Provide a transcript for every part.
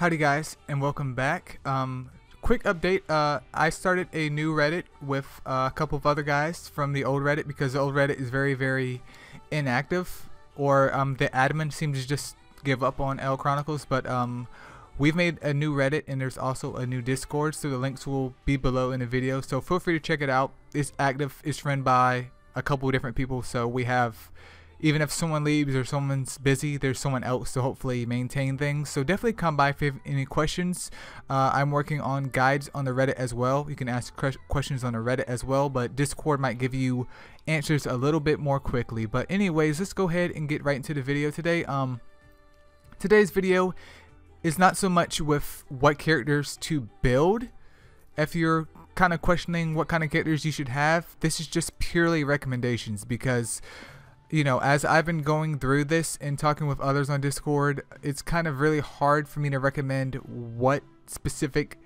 Howdy guys, and welcome back. Quick update, I started a new Reddit with a couple of other guys from the old Reddit because the old Reddit is very inactive, or the admin seems to just give up on L Chronicles, but we've made a new Reddit and there's also a new Discord, so the links will be below in the video, so feel free to check it out. It's active, it's run by a couple of different people, so we have, even if someone leaves or someone's busy, there's someone else to hopefully maintain things. So definitely come by if you have any questions. I'm working on guides on the Reddit as well. You can ask questions on the Reddit as well, but Discord might give you answers a little bit more quickly. But anyways, let's go ahead and get right into the video today. Today's video is not so much with what characters to build. If you're kind of questioning what kind of characters you should have, this is just purely recommendations because, you know, as I've been going through this and talking with others on Discord, it's kind of really hard for me to recommend what specific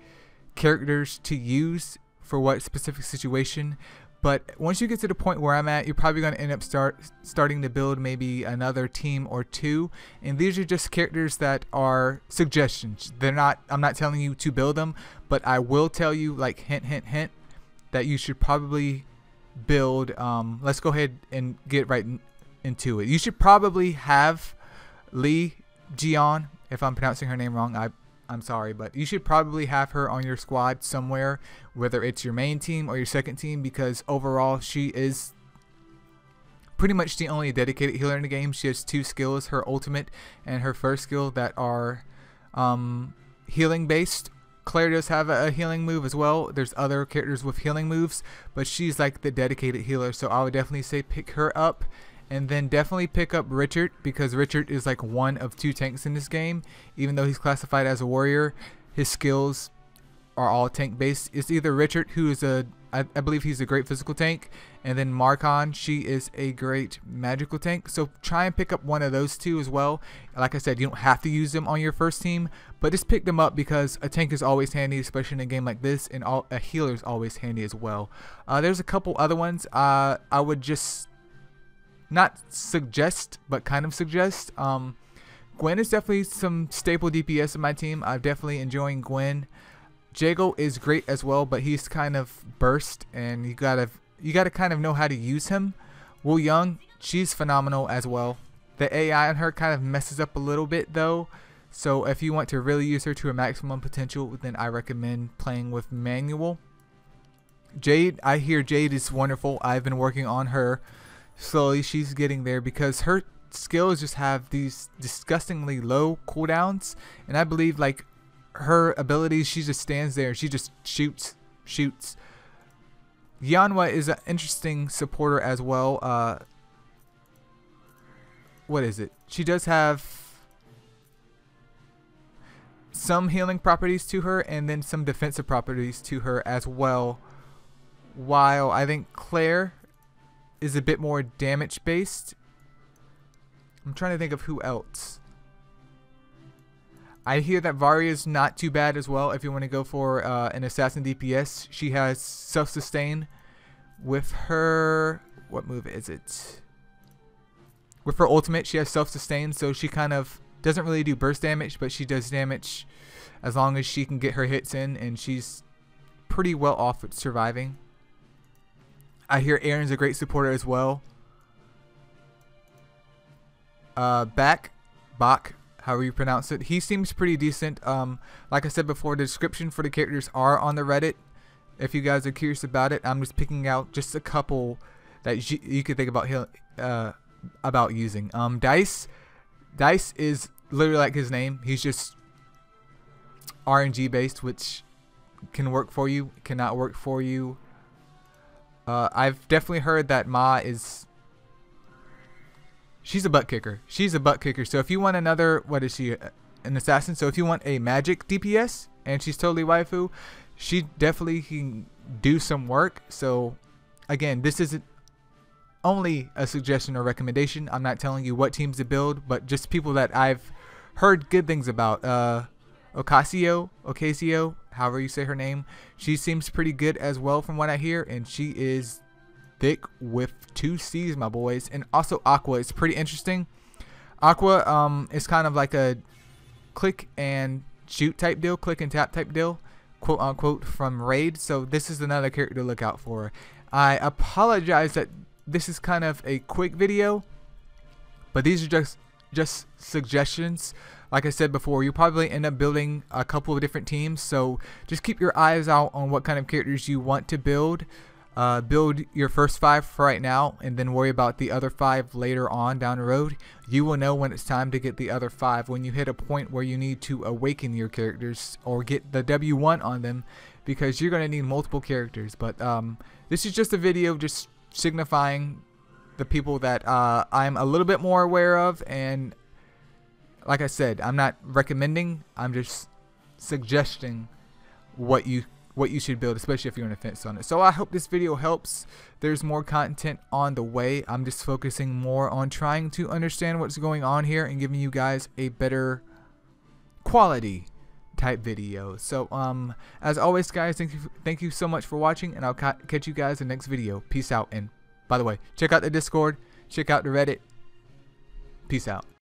characters to use for what specific situation. But once you get to the point where I'm at, you're probably going to end up starting to build maybe another team or two. And these are just characters that are suggestions. I'm not telling you to build them, but I will tell you, like, hint, that you should probably build. Let's go ahead and get right into it. You should probably have Lee Jian. If I'm pronouncing her name wrong, I'm sorry, but you should probably have her on your squad somewhere, whether it's your main team or your second team, because overall she is pretty much the only dedicated healer in the game. She has two skills, her ultimate and her first skill, that are healing based. Claire does have a healing move as well. There's other characters with healing moves, but she's like the dedicated healer, so I would definitely say pick her up. And then definitely pick up Richard, because Richard is like one of two tanks in this game. Even though he's classified as a warrior, his skills are all tank based. It's either Richard, who is I believe he's a great physical tank, and then Marcon, she is a great magical tank. So try and pick up one of those two as well. Like I said, you don't have to use them on your first team, but just pick them up because a tank is always handy, especially in a game like this, and a healer is always handy as well. There's a couple other ones I would just not suggest, but kind of suggest. Gwen is definitely some staple DPS in my team. I'm definitely enjoying Gwen. Jago is great as well, but he's kind of burst, and you gotta kind of know how to use him. Wu Young, she's phenomenal as well. The AI on her kind of messes up a little bit though, so if you want to really use her to her maximum potential, then I recommend playing with manual. Jade, I hear Jade is wonderful. I've been working on her slowly. She's getting there because her skills just have these disgustingly low cooldowns, and I believe like her abilities, she just stands there and she just shoots. Yanhua is an interesting supporter as well. What is it? She does have some healing properties to her and then some defensive properties to her as well, while I think Claire is a bit more damage based. I'm trying to think of who else. I hear that Varia is not too bad as well if you want to go for an assassin DPS. She has self-sustain with her, what move is it? With her ultimate, she has self-sustain, so she kind of doesn't really do burst damage, but she does damage as long as she can get her hits in, and she's pretty well off with surviving. I hear Aaron's a great supporter as well. Bach, however you pronounce it, he seems pretty decent. Like I said before, the description for the characters are on the Reddit. If you guys are curious about it, I'm just picking out just a couple that you could think about using. Dice is literally like his name. He's just RNG based, which can work for you, cannot work for you. I've definitely heard that Ma she's a butt kicker. So if you want another, what is she, an assassin? So if you want a magic DPS and she's totally waifu, she definitely can do some work. So again, this isn't only a suggestion or recommendation. I'm not telling you what teams to build, but just people that I've heard good things about. Ocasio, however you say her name, she seems pretty good as well from what I hear, and she is thick with 2 C's, my boys. And also Aqua is pretty interesting. Aqua is kind of like a click and shoot type deal, click and tap type deal, quote unquote, from Raid. So this is another character to look out for. I apologize that this is kind of a quick video, but these are just suggestions. Like I said before, you'll probably end up building a couple of different teams, so just keep your eyes out on what kind of characters you want to build. Build your first 5 for right now, and then worry about the other 5 later on down the road. You will know when it's time to get the other 5 when you hit a point where you need to awaken your characters or get the W1 on them, because you're going to need multiple characters. But this is just a video just signifying the people that I'm a little bit more aware of, and like I said, I'm not recommending, I'm just suggesting what you should build, especially if you're on the fence on it. So I hope this video helps. There's more content on the way. I'm just focusing more on trying to understand what's going on here and giving you guys a better quality type video. So as always, guys, thank you so much for watching, and I'll catch you guys in the next video. Peace out. And by the way, check out the Discord, check out the Reddit. Peace out.